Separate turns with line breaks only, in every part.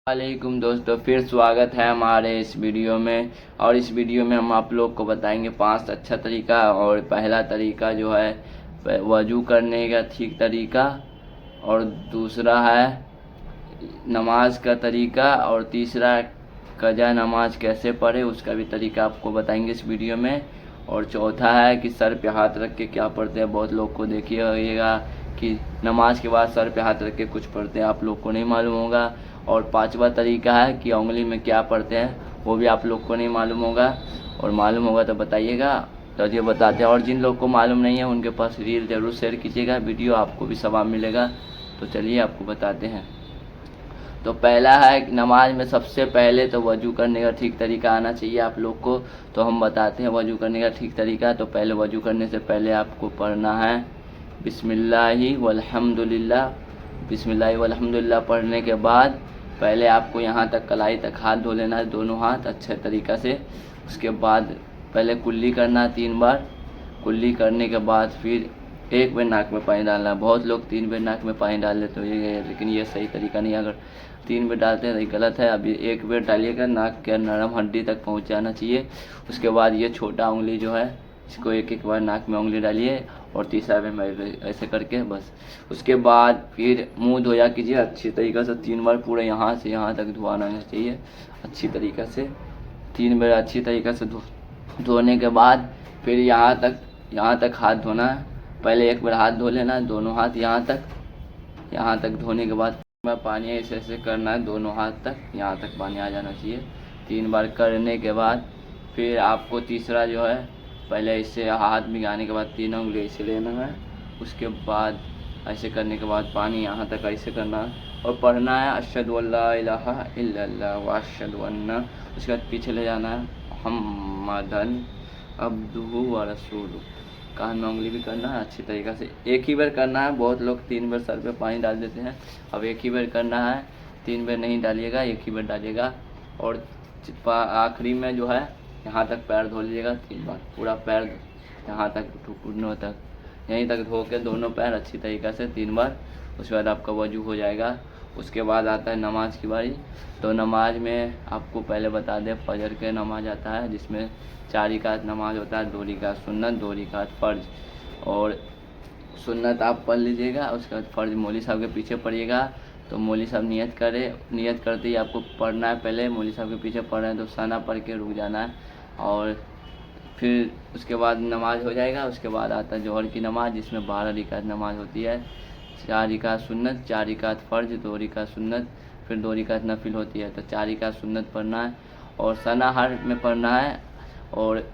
वालेकुम दोस्तों, फिर स्वागत है हमारे इस वीडियो में। और इस वीडियो में हम आप लोग को बताएंगे 5 अच्छा तरीका। और पहला तरीका जो है वजू करने का ठीक तरीका, और दूसरा है नमाज का तरीका, और तीसरा कज़ा नमाज कैसे पढ़े उसका भी तरीका आपको बताएंगे इस वीडियो में। और चौथा है कि सर पे हाथ रख के क्या पढ़ते हैं। बहुत लोग को देखिएगा कि नमाज के बाद सर पे हाथ रख के कुछ पढ़ते हैं, आप लोग को नहीं मालूम होगा। और पांचवा तरीका है कि उंगली में क्या पढ़ते हैं, वो भी आप लोग को नहीं मालूम होगा। और मालूम होगा तो बताइएगा, तो ये बताते हैं। और जिन लोग को मालूम नहीं है उनके पास रील ज़रूर शेयर कीजिएगा, वीडियो आपको भी सवाब मिलेगा। तो चलिए आपको बताते हैं। तो पहला है नमाज में सबसे पहले तो वजू करने का ठीक तरीका आना चाहिए आप लोग को। तो हम बताते हैं वजू करने का ठीक तरीका। तो पहले वजू करने से पहले आपको पढ़ना है बिस्मिल्लाहि वल्हम्दुलिल्लाह। बिस्मिल्लाहि वल्हम्दुलिल्लाह पढ़ने के बाद पहले आपको यहाँ तक कलाई तक हाथ धो लेना है, दोनों हाथ अच्छे तरीक़ा से। उसके बाद पहले कुल्ली करना है 3 बार। कुल्ली करने के बाद फिर 1 बार नाक में पानी डालना है। बहुत लोग 3 बार नाक में पानी डाल लेते हैं, लेकिन ये सही तरीका नहीं है। अगर 3 बार डालते हैं तो ये गलत है। अभी 1 बार डालिएगा, नाक के नरम हड्डी तक पहुँच जाना चाहिए। उसके बाद ये छोटा उंगली जो है इसको एक बार नाक में उंगली डालिए, और तीसरा बार ऐसे करके बस। उसके बाद फिर मुंह धोया कीजिए अच्छी तरीक़े से 3 बार, पूरे यहाँ से यहाँ तक धोना चाहिए अच्छी तरीक़े से। 3 बार अच्छी तरीक़े से धोने के बाद फिर यहाँ तक हाथ धोना है। पहले 1 बार हाथ धो लेना है, दोनों हाथ यहाँ तक धोने के बाद पानी ऐसे ऐसे करना है, दोनों हाथ तक यहाँ तक पानी आ जाना चाहिए। 3 बार करने के बाद फिर आपको तीसरा जो है पहले इससे हाथ भिगाने के बाद 3 उंगली ऐसे लेना है। उसके बाद ऐसे करने के बाद पानी यहाँ तक ऐसे करना है और पढ़ना है अशहदु अल्ला इलाहा इल्लल्लाह व अशहदु अन्ना। उसके बाद पीछे ले जाना है मुहम्मदन अब्दुहु व रसूलुहु। कान में उंगली भी करना है अच्छी तरीक़े से। एक ही बार करना है, बहुत लोग 3 बार सर पे पानी डाल देते हैं। अब एक ही बार करना है, 3 बार नहीं डालिएगा, एक ही बार डालिएगा। और आखिरी में जो है यहाँ तक पैर धो लीजिएगा 3 बार, पूरा पैर यहाँ तक घुटनों तक यहीं तक धो के दोनों पैर अच्छी तरीक़े से 3 बार। उसके बाद आपका वजू हो जाएगा। उसके बाद आता है नमाज की बारी। तो नमाज में आपको पहले बता दें, फजर के नमाज आता है जिसमें 4 रकात नमाज होता है, 2 रकात सुन्नत, 2 रकात फ़र्ज। और सुन्नत आप पढ़ लीजिएगा, उसके बाद फ़र्ज मौलवी साहब के पीछे पढ़िएगा। तो मौलवी साहब नियत करते ही आपको पढ़ना है। पहले मौलवी साहब के पीछे पढ़ रहे हैं तो सना पढ़ के रुक जाना है, और फिर उसके बाद नमाज हो जाएगा। उसके बाद आता है जोहर की नमाज जिसमें 12 रकात नमाज होती है, 4 रकात सुन्नत, 4 रकात फ़र्ज, 2 रकात सुन्नत, फिर 2 रकात नफिल होती है। तो 4 रकात सुन्नत पढ़ना है और सना हर में पढ़ना है। और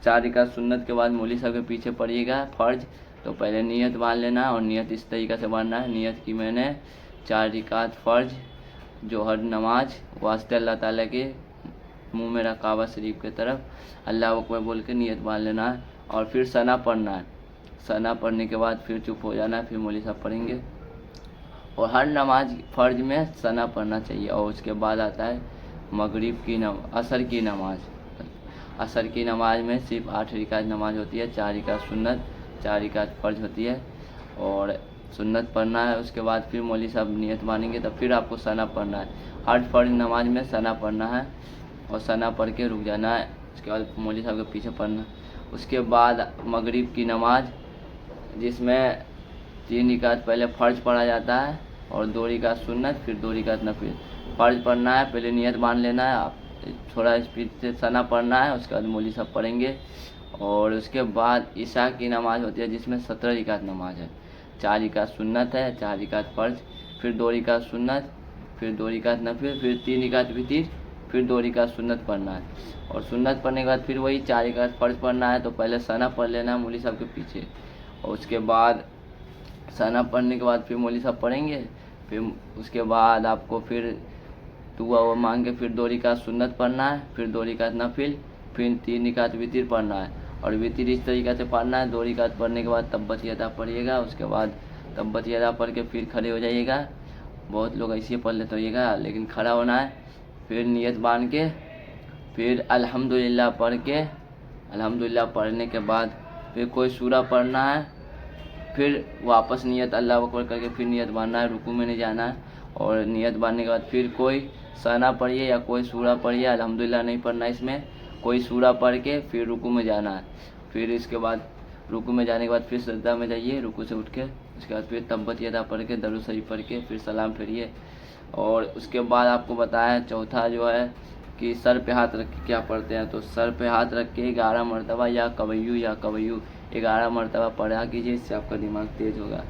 4 रकात सुन्नत के बाद मौलवी साहब के पीछे पढ़िएगा फ़र्ज। तो पहले नियत बांध लेना है, और नियत इस तरीक़े से बांधना है। नियत की मैंने 4 रकात फ़र्ज जोहर नमाज वास्ते अल्लाह ताला के, मुँह मेरा काबा शरीफ की तरफ, अल्लाह अकबर बोल के नियत बांध लेना है। और फिर सना पढ़ना है। सना पढ़ने के बाद फिर चुप हो जाना है, फिर मौलवी साहब पढ़ेंगे। और हर नमाज फ़र्ज में सना पढ़ना चाहिए। और उसके बाद आता है मगरिब की असर की नमाज। असर की नमाज में सिर्फ 8 रकात नमाज होती है, 4 रकात सुन्नत, 4 रकात फ़र्ज होती है, और सुन्नत पढ़ना है। उसके बाद फिर मौलवी साहब नियत मानेंगे, तब फिर आपको सना पढ़ना है। हर फ़र्ज नमाज में सना पढ़ना है और सना पढ़ के रुक जाना है। उसके बाद मौलवी साहब के पीछे पढ़ना। उसके बाद मगरिब की नमाज जिसमें 3 रकात पहले फ़र्ज पढ़ा जाता है और 2 रकात सुन्नत, फिर 2 रकात नफिल। फ़र्ज पढ़ना है, पहले नियत बांध लेना है, आप थोड़ा स्पीड से सना पढ़ना है। उसके बाद मौलवी साहब पढ़ेंगे। और उसके बाद ईशा की नमाज होती है जिसमें 17 रकात नमाज है, 4 रकात सुन्नत है, 4 रकात फ़र्ज, फिर 2 रकात सुन्नत, फिर 2 रकात नफिल, फिर 3 रकात वितिर, फिर 2 रकात सुन्नत पढ़ना है। और सुन्नत पढ़ने के बाद फिर वही 4 रकात फ़र्ज पढ़ना है। तो पहले सना पढ़ लेना है मौलवी साहब के पीछे, और उसके बाद सना पढ़ने के बाद फिर मौलवी साहब पढ़ेंगे। फिर उसके बाद आपको फिर दुआ वो मांग के फिर 2 रकात सुन्नत पढ़ना है, फिर 2 रकात नफिल, फिर 3 रकात वितिर पढ़ना है। और वितिर इस तरीक़े से पढ़ना है। 2 रकात पढ़ने के बाद तब्बत यदा पढ़िएगा। उसके बाद तब्बत यदा पढ़ के फिर खड़े हो जाइएगा। बहुत लोग ऐसे पढ़ लेते होइएगा, लेकिन खड़ा होना है। फिर नियत बांध के फिर अल्हम्दुलिल्लाह पढ़ के, अल्हम्दुलिल्लाह पढ़ने के बाद फिर कोई सूरा पढ़ना है। फिर वापस नियत अल्लाह अकबर करके फिर नियत बांधना है, रुकू में नहीं जाना है। और नियत बांधने के बाद फिर कोई सना पढ़िए या कोई सूरा पढ़िए, अल्हम्दुलिल्लाह नहीं पढ़ना इसमें, कोई सूरा पढ़ के फिर रुकू में जाना है। फिर इसके बाद रुकू में जाने के बाद फिर सजदा में जाइए रुकू से उठ के, उसके बाद फिर तब्बत यदा पढ़ के दरूद शरीफ पढ़ के फिर सलाम फिरिए। और उसके बाद आपको बताया चौथा जो है कि सर पे हाथ रख के क्या पढ़ते हैं, तो सर पे हाथ रख के 11 मरतबा या कवैयू 11 मरतबा पढ़ा कीजिए, इससे आपका दिमाग तेज़ होगा।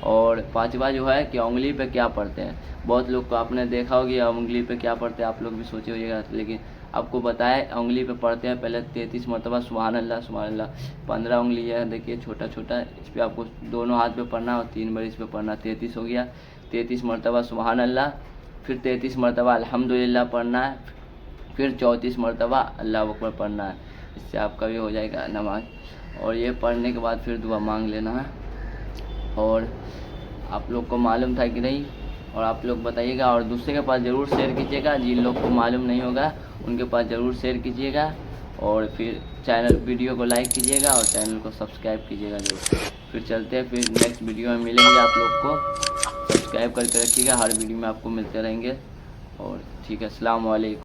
और पाँचवा जो है कि उंगली पे क्या पढ़ते हैं, बहुत लोग को आपने देखा होगा उंगली पे क्या पढ़ते हैं, आप लोग भी सोचे होइएगा, लेकिन आपको बताएं उंगली पे पढ़ते हैं पहले 33 मरतबा सुभान अल्लाह सुभान अल्लाह। 15 उंगली है देखिए छोटा छोटा, इस पर आपको दोनों हाथ पे पढ़ना और 3 बार इस पे पढ़ना, 33 हो गया। 33 मरतबा सुभान अल्लाह, फिर 33 मरतबा अल्हम्दुलिल्लाह पढ़ना है, फिर 34 मरतबा अल्लाह अकबर पढ़ना है, इससे आपका भी हो जाएगा नमाज। और ये पढ़ने के बाद फिर दुआ मांग लेना है। और आप लोग को मालूम था कि नहीं, और आप लोग बताइएगा और दूसरे के पास ज़रूर शेयर कीजिएगा, जिन लोग को मालूम नहीं होगा उनके पास ज़रूर शेयर कीजिएगा। और फिर चैनल वीडियो को लाइक कीजिएगा और चैनल को सब्सक्राइब कीजिएगा जरूर। फिर चलते हैं, फिर नेक्स्ट वीडियो में मिलेंगे। आप लोग को सब्सक्राइब करके रखिएगा, हर वीडियो में आपको मिलते रहेंगे। और ठीक है, अस्सलाम वालेकुम।